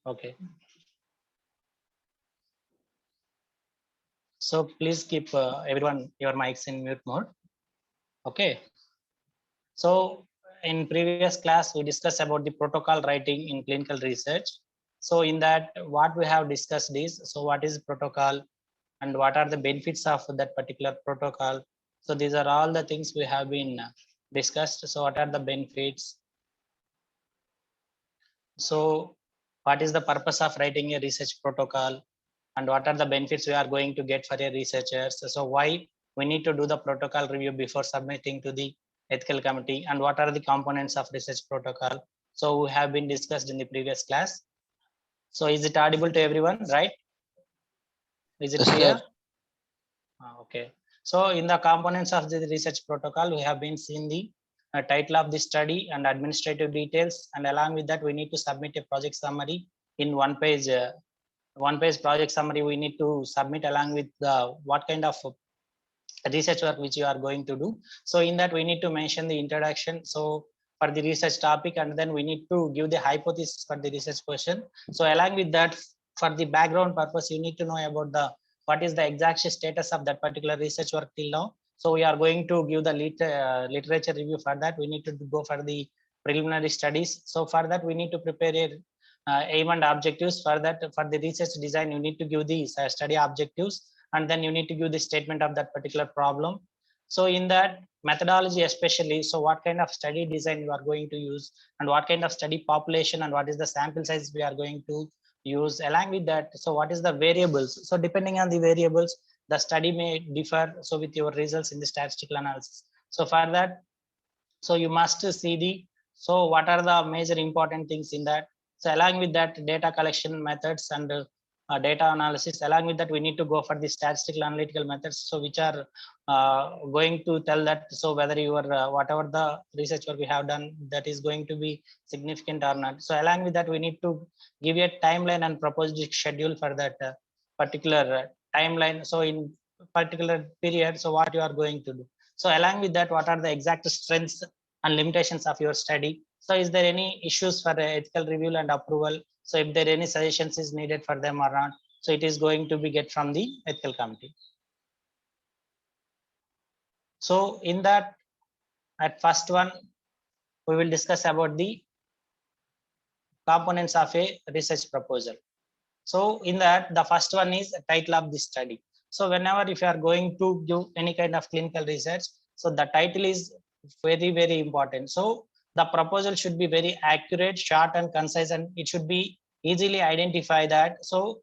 Okay. So please keep everyone your mics in mute mode. Okay. So in previous class, we discussed about the protocol writing in clinical research. So in that, what we have discussed is, so what is protocol and what are the benefits of that particular protocol? So these are all the things we have been discussed. So what are the benefits? So what is the purpose of writing a research protocol? And what are the benefits we are going to get for a researcher? So why we need to do the protocol review before submitting to the ethical committee, and what are the components of research protocol? So we have been discussed in the previous class. So is it audible to everyone, right? Is it Yes, clear? sir. Okay. So in the components of the research protocol, we have been seeing the title of the study and administrative details, and along with that, we need to submit a project summary in one page project summary. We need to submit along with the what kind of research work which you are going to do. So in that we need to mention the introduction, so for the research topic, and then we need to give the hypothesis for the research question. So along with that, for the background purpose, you need to know about the what is the exact status of that particular research work till now. So we are going to give the literature review. For that we need to go for the preliminary studies. So for that we need to prepare a aim and objectives. For that, for the research design, you need to give the study objectives, and then you need to give the statement of that particular problem. So in that methodology especially, so what kind of study design you are going to use, and what kind of study population, and what is the sample size we are going to use. Along with that, so what is the variables? So depending on the variables, the study may differ, so with your results in the statistical analysis. So for that, so you must see the, so what are the major important things in that. So along with that, data collection methods and data analysis. Along with that, we need to go for the statistical analytical methods, so which are going to tell that, so whether your whatever the research work we have done, that is going to be significant or not. So along with that, we need to give a timeline and proposed schedule for that particular timeline. So in particular period, so what you are going to do. So along with that, what are the exact strengths and limitations of your study? So is there any issues for ethical review and approval? So if there any suggestions is needed for them or not, so it is going to be get from the ethical committee. So in that, at first one, we will discuss about the components of a research proposal. So in that, the first one is the title of the study. So whenever if you are going to do any kind of clinical research, so the title is very, very important. So the proposal should be very accurate, short and concise, and it should be easily identify that. So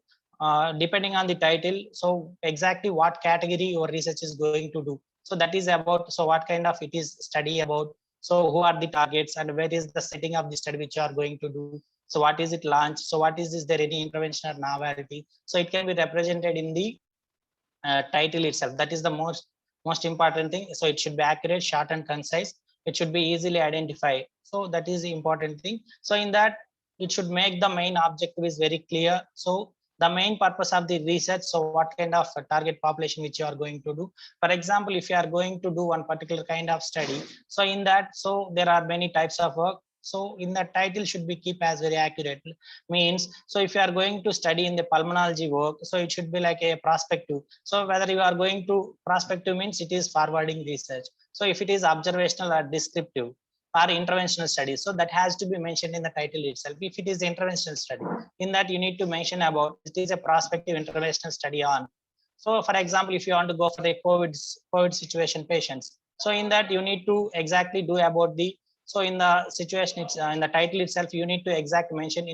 depending on the title, so exactly what category your research is going to do. So that is about, so what kind of it is study about. So who are the targets, and where is the setting of the study which you are going to do. So what is it launch? So what is this? There any intervention or novelty? So it can be represented in the title itself. That is the most important thing. So it should be accurate, short and concise. It should be easily identified. So that is the important thing. So in that, it should make the main objective is very clear. So the main purpose of the research, so what kind of target population which you are going to do. For example, if you are going to do one particular kind of study, so in that, so there are many types of work. So in the title should be keep as very accurate. Means, so if you are going to study in the pulmonology work, so it should be like a prospective. So whether you are going to prospective means it is forwarding research. So if it is observational or descriptive or interventional studies, so that has to be mentioned in the title itself. If it is interventional study, in that you need to mention about it is a prospective interventional study on. So for example, if you want to go for the COVID situation patients, so in that you need to exactly do about the, so in the situation, it's in the title itself, you need to exact mention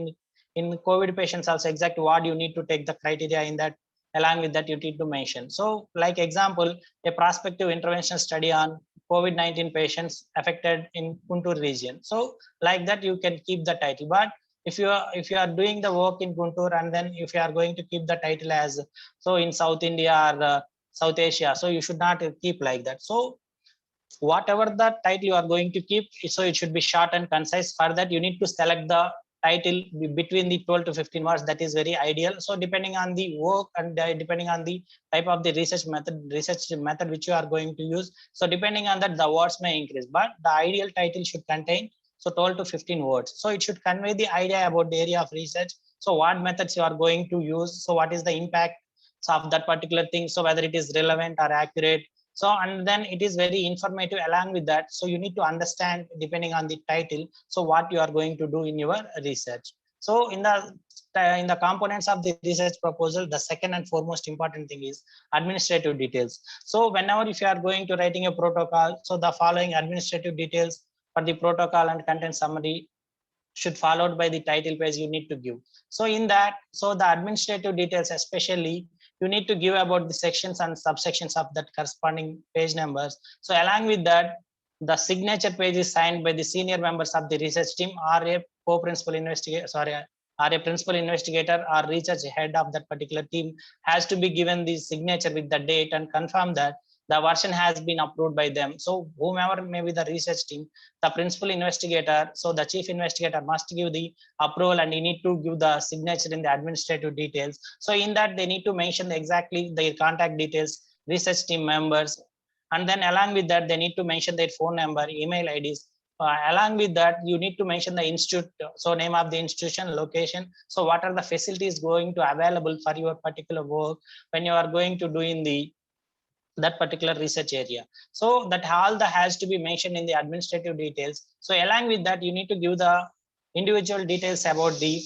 in COVID patients also exact what you need to take the criteria in that. Along with that, you need to mention. So like example, a prospective intervention study on COVID-19 patients affected in Guntur region. So like that, you can keep the title. But if you are doing the work in Guntur, and then if you are going to keep the title as, so in South India or South Asia, so you should not keep like that. So whatever the title you are going to keep, so it should be short and concise. For that, you need to select the title between the 12 to 15 words. That is very ideal. So depending on the work and depending on the type of the research method which you are going to use, so depending on that, the words may increase, but the ideal title should contain so 12 to 15 words. So it should convey the idea about the area of research, So what methods you are going to use? So what is the impact of that particular thing? So whether it is relevant or accurate. So, and then it is very informative along with that. So you need to understand depending on the title. So what you are going to do in your research. So in the components of the research proposal, the second and foremost important thing is administrative details. So whenever if you are going to writing a protocol, so the following administrative details for the protocol and content summary should followed by the title page you need to give. So in that, so the administrative details especially, you need to give about the sections and subsections of that corresponding page numbers. So along with that, the signature page is signed by the senior members of the research team or a co-principal investigator, or a principal investigator or research head of that particular team has to be given the signature with the date and confirm that the version has been approved by them. So whomever may be the research team, the principal investigator, so the chief investigator must give the approval and you need to give the signature in the administrative details. So in that they need to mention exactly their contact details, research team members, and then along with that they need to mention their phone number, email IDs. Along with that, you need to mention the institute, so name of the institution, location. So what are the facilities going to available for your particular work when you are going to do in the that particular research area. So that all that has to be mentioned in the administrative details. So along with that, you need to give the individual details about the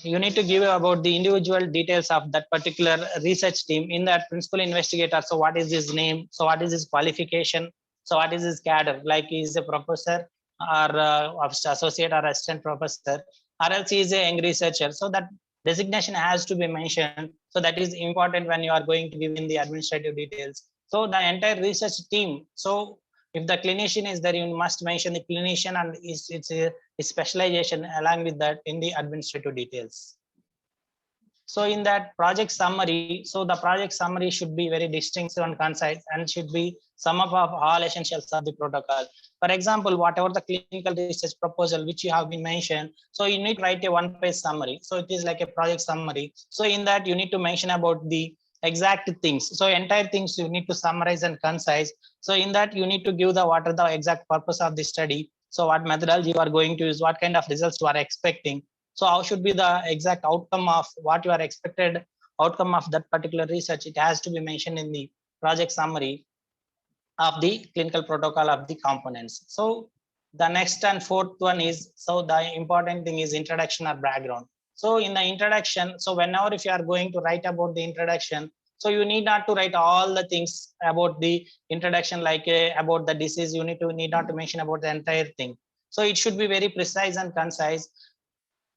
you need to give about the individual details of that particular research team in that principal investigator. So what is his name? So what is his qualification? So what is his cadre? Like he is a professor or associate or assistant professor, or else he is a young researcher. So that designation has to be mentioned. So that is important when you are going to give in the administrative details. So the entire research team. So if the clinician is there, you must mention the clinician and its specialization along with that in the administrative details. So in that project summary, so the project summary should be very distinctive and concise and should be sum up of all essentials of the protocol. For example, whatever the clinical research proposal which you have been mentioned, so you need to write a one-page summary. So it is like a project summary. So in that you need to mention about the exact things. So entire things you need to summarize and concise. So in that you need to give the what are the exact purpose of the study. So what methodology you are going to use, what kind of results you are expecting. So how should be the exact outcome of what you are expected outcome of that particular research? It has to be mentioned in the project summary of the clinical protocol of the components. So the next and fourth one is, so the important thing is introduction or background. So in the introduction, so whenever if you are going to write about the introduction, so you need not to write all the things about the introduction, like about the disease, you need not to mention about the entire thing. So it should be very precise and concise,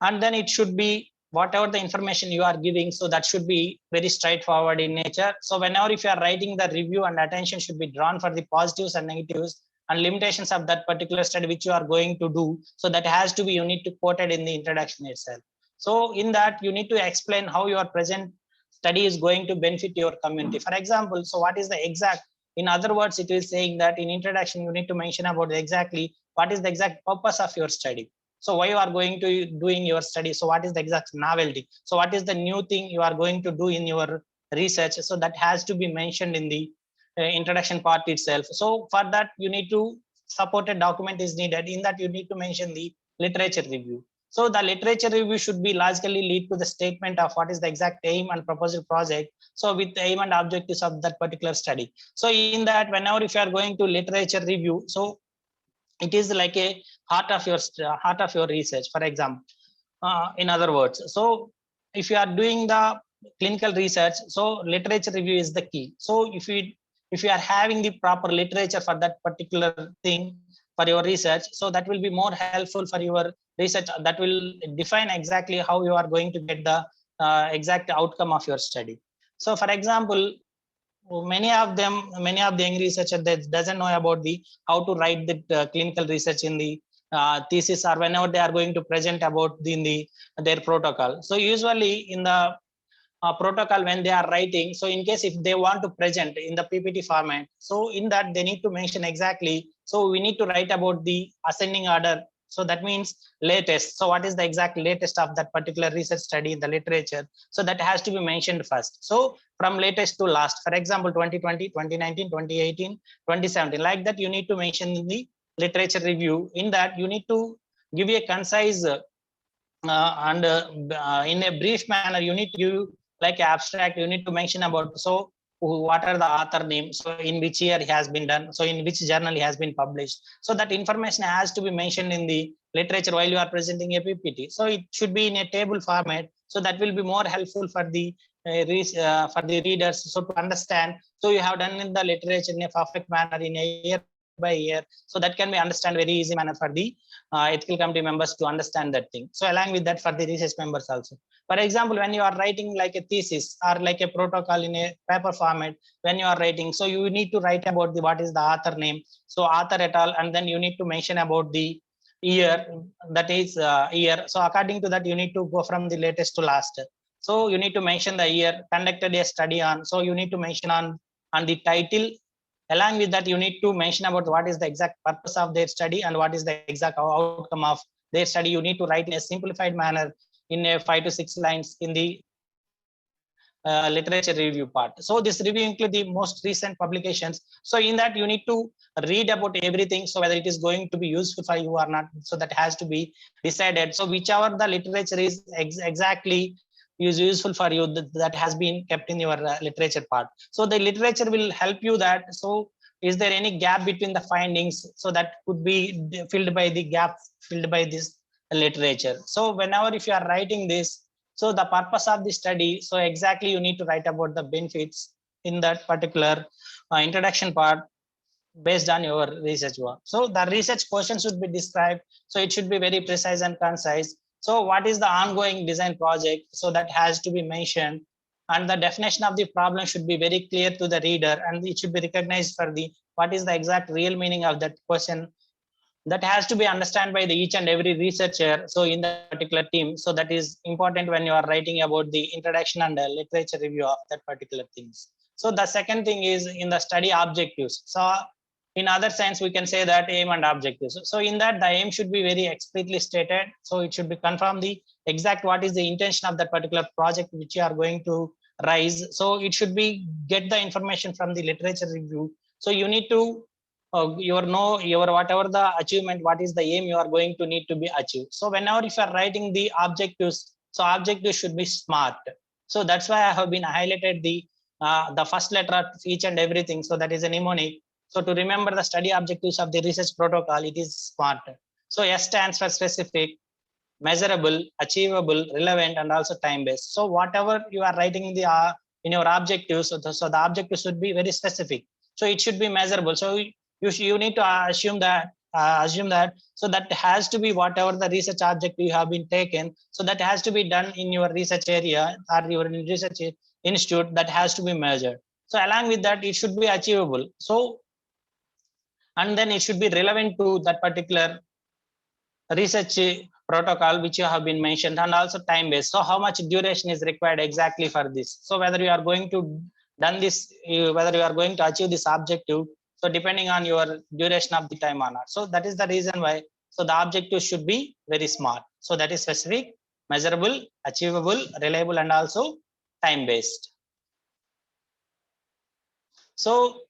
and then it should be whatever the information you are giving, so that should be very straightforward in nature. So whenever if you are writing the review, and attention should be drawn for the positives and negatives and limitations of that particular study which you are going to do. So that has to be, you need to quote it in the introduction itself. So in that you need to explain how your present study is going to benefit your community. For example, so what is the exact, in other words, it is saying that in introduction you need to mention about exactly what is the exact purpose of your study. So why you are going to doing your study? So what is the exact novelty? So what is the new thing you are going to do in your research? So that has to be mentioned in the introduction part itself. So for that, you need to supported document is needed. In that, you need to mention the literature review. So the literature review should be logically lead to the statement of what is the exact aim and proposed project. So with the aim and objectives of that particular study. So in that, whenever if you are going to literature review, so it is like a heart of your research. For example, in other words, so if you are doing the clinical research, so literature review is the key. So if you are having the proper literature for that particular thing for your research, so that will be more helpful for your research. That will define exactly how you are going to get the exact outcome of your study. So for example, many of the young researchers that doesn't know about the how to write the clinical research in the thesis, or whenever they are going to present about their protocol. So usually in the protocol when they are writing, so in case if they want to present in the PPT format, so in that they need to mention exactly, so we need to write about the ascending order. So that means latest. So what is the exact latest of that particular research study in the literature? So that has to be mentioned first. So from latest to last, for example, 2020, 2019, 2018, 2017, like that, you need to mention in the literature review. In that, you need to give a concise in a brief manner, you need to give like abstract, you need to mention about, so what are the author names, so in which year it has been done, so in which journal it has been published. So that information has to be mentioned in the literature while you are presenting a PPT. So it should be in a table format. So that will be more helpful for the readers. So to understand, so you have done in the literature in a perfect manner in a year by year. So that can be understand very easy manner for the ethical committee members to understand that thing. So along with that for the research members also. For example, when you are writing like a thesis or like a protocol in a paper format, when you are writing, so you need to write about the what is the author name, so author et al, and then you need to mention about the year, that is year. So according to that, you need to go from the latest to last. So you need to mention the year, conducted a study on. So you need to mention on the title. Along with that, you need to mention about what is the exact purpose of their study and what is the exact outcome of their study. You need to write in a simplified manner in a 5 to 6 lines in the literature review part. So this review include the most recent publications. So in that you need to read about everything. So whether it is going to be useful for you or not. So that has to be decided. So whichever the literature is exactly is useful for you, that has been kept in your literature part. So the literature will help you that. So is there any gap between the findings? So that could be filled by the gap filled by this literature. So whenever if you are writing this, so the purpose of the study, so exactly you need to write about the benefits in that particular introduction part based on your research work. So the research question should be described. So it should be very precise and concise. So what is the ongoing design project? So that has to be mentioned. And the definition of the problem should be very clear to the reader, and it should be recognized for the what is the exact real meaning of that question. That has to be understood by the each and every researcher, so in the particular team. So that is important when you are writing about the introduction and literature review of that particular things. So the second thing is in the study objectives. So in other sense, we can say that aim and objectives. So in that, the aim should be very explicitly stated. So it should be confirm the exact what is the intention of that particular project which you are going to rise. So it should be get the information from the literature review. So you need to your whatever the achievement, what is the aim you are going to need to be achieved. So whenever if you are writing the objectives, so objectives should be smart. So that's why I have been highlighted the first letter of each and everything. So that is a mnemonic. So to remember the study objectives of the research protocol, it is SMART. So S stands for specific, measurable, achievable, relevant, and also time-based. So whatever you are writing in your objectives, so the objective should be very specific. So it should be measurable. So you need to assume that so that has to be whatever the research objective you have been taken. So that has to be done in your research area or your research institute, that has to be measured. So along with that, it should be achievable. So and then it should be relevant to that particular research protocol which you have been mentioned, and also time based. So how much duration is required exactly for this? So whether you are going to done this, whether you are going to achieve this objective, so depending on your duration of the time or not. So that is the reason why. So the objective should be very smart. So that is specific, measurable, achievable, reliable, and also time based. So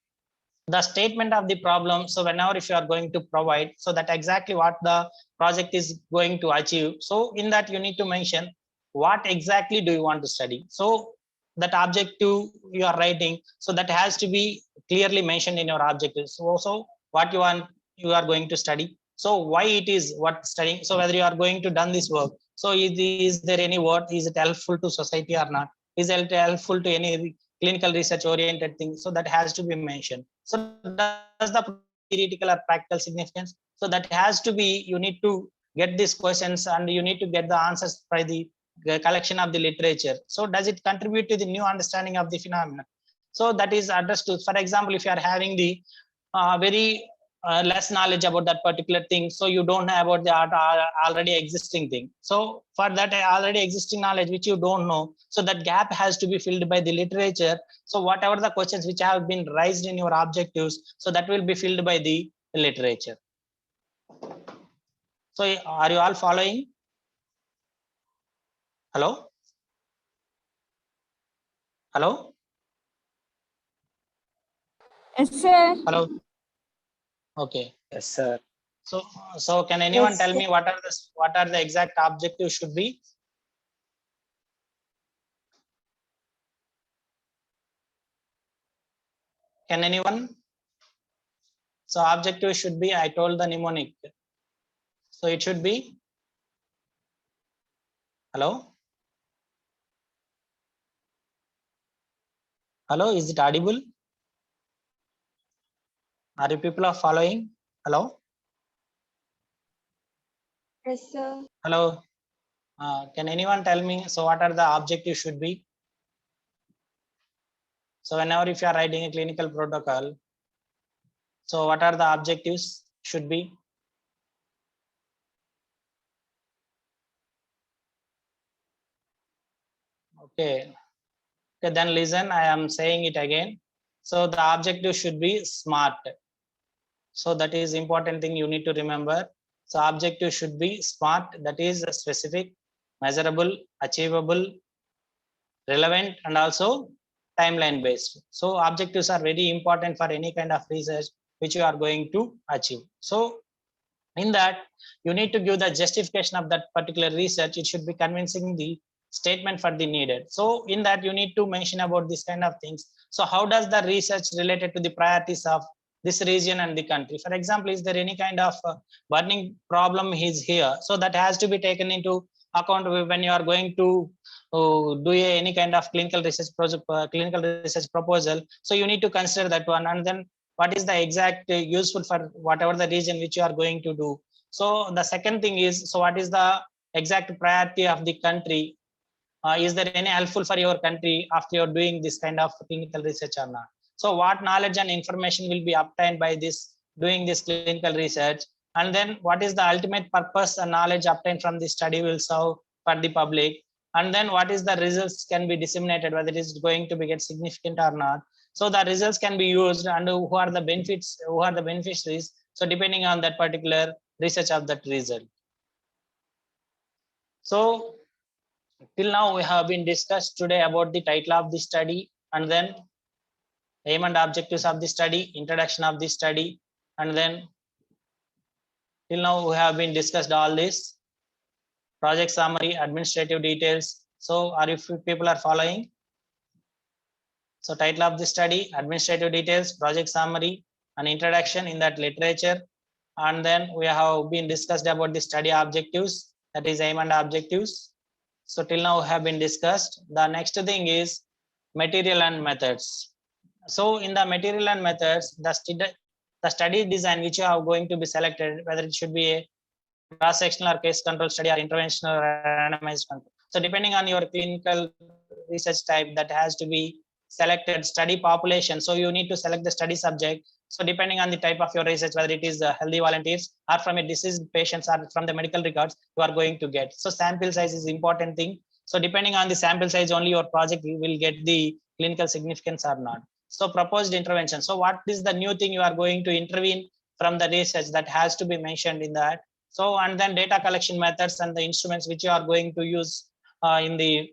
the statement of the problem. So whenever if you are going to provide, so that exactly what the project is going to achieve. So in that you need to mention what exactly do you want to study. So that objective you are writing, so that has to be clearly mentioned in your objective. So also what you are going to study. So why it is what studying. So whether you are going to done this work. So is there any word, is it helpful to society or not? Is it helpful to any clinical research oriented thing? So that has to be mentioned. So does the theoretical or practical significance? So that has to be, you need to get these questions and you need to get the answers by the collection of the literature. So does it contribute to the new understanding of the phenomena? So that is understood. For example, if you are having the very less knowledge about that particular thing, so you don't know about the already existing thing. So for that already existing knowledge which you don't know, so that gap has to be filled by the literature. So whatever the questions which have been raised in your objectives, so that will be filled by the literature. So are you all following? Hello? Hello? Yes, sir. Hello? Okay. Yes, sir. So can anyone Yes, tell sir. me what are the exact objectives should be? Can anyone? So objective should be, I told the mnemonic. So it should be, hello? Hello, is it audible? Are you people are following? Hello? Yes, sir. Hello? Can anyone tell me, so what are the objectives should be? So whenever if you are writing a clinical protocol, so what are the objectives should be? Okay. Okay, then listen, I am saying it again. So the objective should be SMART. So that is important thing you need to remember. So objective should be SMART, that is specific, measurable, achievable, relevant, and also timeline based. So objectives are very important for any kind of research which you are going to achieve. So in that, you need to give the justification of that particular research. It should be convincing the statement for the needed. So in that, you need to mention about this kind of things. So how does the research related to the priorities of this region and the country? For example, is there any kind of burning problem is here? So that has to be taken into account when you are going to do any kind of clinical research project, clinical research proposal. So you need to consider that one, and then what is the exact useful for whatever the region which you are going to do. So the second thing is, so what is the exact priority of the country? Is there any helpful for your country after you're doing this kind of clinical research or not? So what knowledge and information will be obtained by this doing this clinical research? And then what is the ultimate purpose and knowledge obtained from the study will serve for the public? And then what is the results can be disseminated, whether it is going to be get significant or not? So the results can be used, and who are the benefits, who are the beneficiaries? So depending on that particular research of that result. So till now we have been discussed today about the title of the study, and then aim and objectives of the study, introduction of the study, and then till now we have been discussed all this, project summary, administrative details. So are you people are following? So title of the study, administrative details, project summary, and introduction in that literature. And then we have been discussed about the study objectives, that is aim and objectives. So till now have been discussed. The next thing is material and methods. So in the material and methods, the study design which you are going to be selected, whether it should be a cross-sectional or case control study or interventional or randomized control. So depending on your clinical research type, that has to be selected study population. So you need to select the study subject. So depending on the type of your research, whether it is healthy volunteers or from a diseased patients or from the medical records, you are going to get. So sample size is important thing. So depending on the sample size, only your project will get the clinical significance or not. So proposed intervention. So what is the new thing you are going to intervene from the research, that has to be mentioned in that. So, and then data collection methods and the instruments which you are going to use in the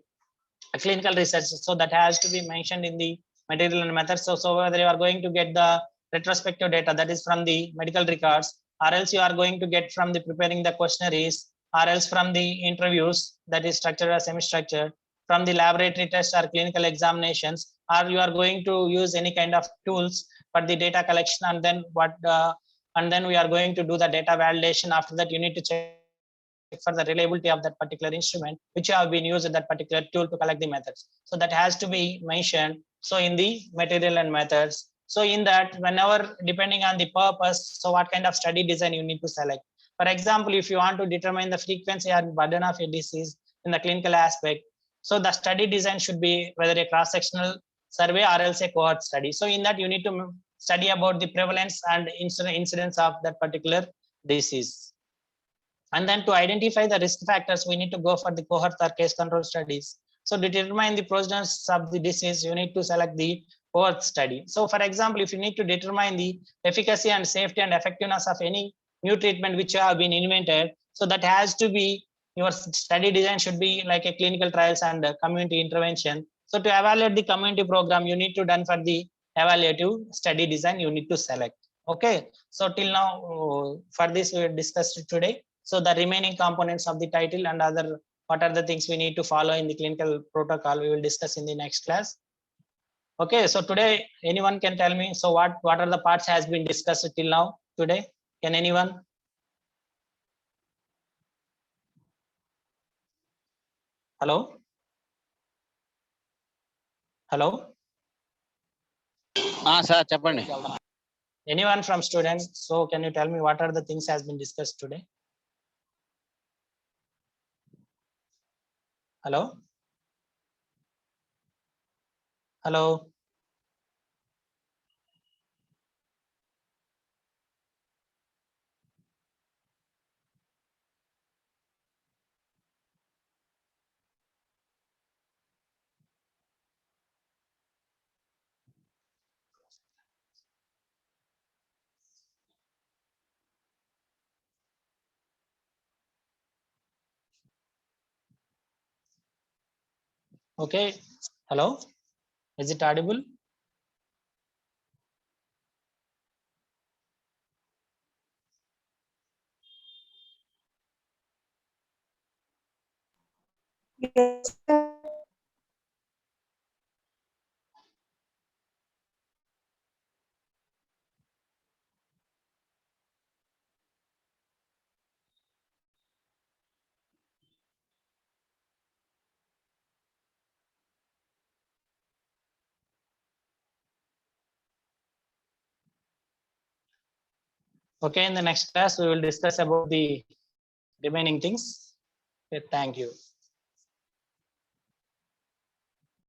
clinical research. So that has to be mentioned in the material and methods. So whether you are going to get the retrospective data, that is from the medical records, or else you are going to get from the preparing the questionnaires, or else from the interviews, that is structured or semi-structured, from the laboratory tests or clinical examinations, or you are going to use any kind of tools for the data collection, and then and then we are going to do the data validation. After that, you need to check for the reliability of that particular instrument which have been used in that particular tool to collect the methods. So that has to be mentioned. So in the material and methods. So in that, whenever depending on the purpose, so what kind of study design you need to select. For example, if you want to determine the frequency and burden of a disease in the clinical aspect, so the study design should be whether a cross-sectional survey or else a cohort study. So in that, you need to study about the prevalence and incidence of that particular disease. And then to identify the risk factors, we need to go for the cohort or case control studies. So to determine the prevalence of the disease, you need to select the cohort study. So for example, if you need to determine the efficacy and safety and effectiveness of any new treatment which have been invented, so that has to be, your study design should be like a clinical trials and community intervention. So to evaluate the community program, you need to done for the evaluative study design, you need to select. Okay, so till now for this we discussed today. So the remaining components of the title and other, what are the things we need to follow in the clinical protocol, we will discuss in the next class. Okay, so today anyone can tell me, so what are the parts has been discussed till now today? Can anyone? Hello? Hello? Sir చెప్పండి. Anyone from students? So can you tell me what are the things has been discussed today? Hello? Hello? Okay, hello, is it audible? Yes, sir. Okay, in the next class we will discuss about the remaining things. Okay, thank you.